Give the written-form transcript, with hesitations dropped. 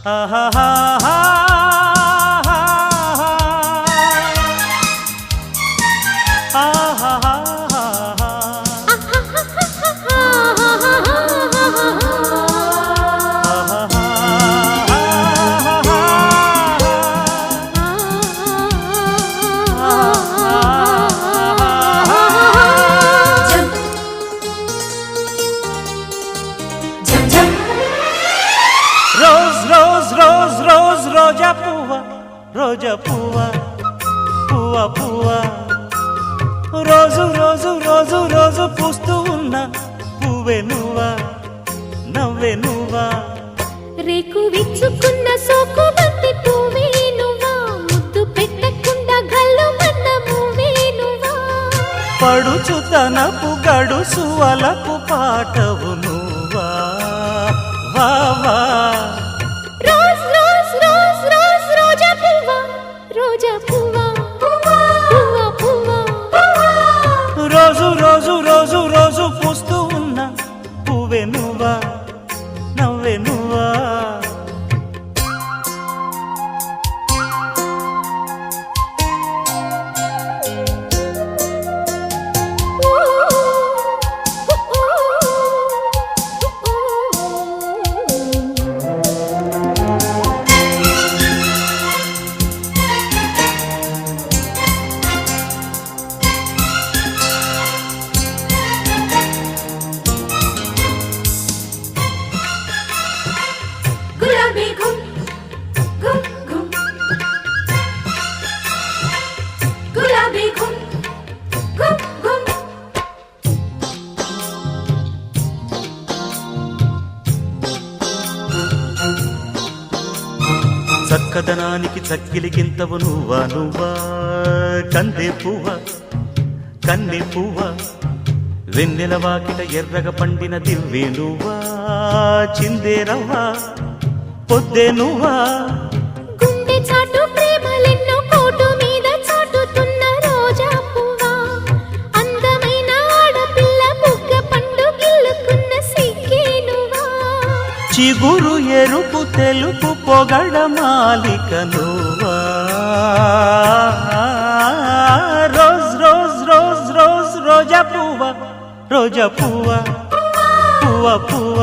ఆహాహా రోజా పువ్వ రోజా పువ్వ పువ్వ పువ్వ రోజు రోజు రోజు రోజు పూస్తూ ఉన్న పువ్వే నువ్వా నవ్వే నువ్వా రేకు విచ్చుకున్న సోకు బంతి పువ్వే నువ్వా ముద్దు పెట్టకుండా గల్లు మన్న పువ్వే నువ్వా పడుచుతనపు గడుసు అలపు పాటవు నువ్వా వా వా రోజు రోజు రోజు రోజు పూస్తూ ఉన్న పువ్వే నువ్వా నవ్వే నువ్వా చక్కదనానికి చక్కిలికింతవు నువ్వా నువ్వా కందే పువ్వ కన్నె పువ్వ వెన్నెల వాకిట ఎర్రగ పండిన దివ్వే నువ్వా చిందే రవ్వా పొద్దే నువ్వా గుండె చాటు ప్రేమలెన్నో కోటు మీద చాటుతున్న రోజా పువ్వా అందమైన ఆడపిల్ల బుగ్గ పండు గిల్లుకున్న సిగ్గే నువ్వా చిగురు ఎరుపు తెలుపు పొగడ మాలిక నువ్వా రోజ్ రోజ్ రోజ్ రోజ్ రోజా పువ్వ రోజా పువ్వ పువ్వ పువ్వ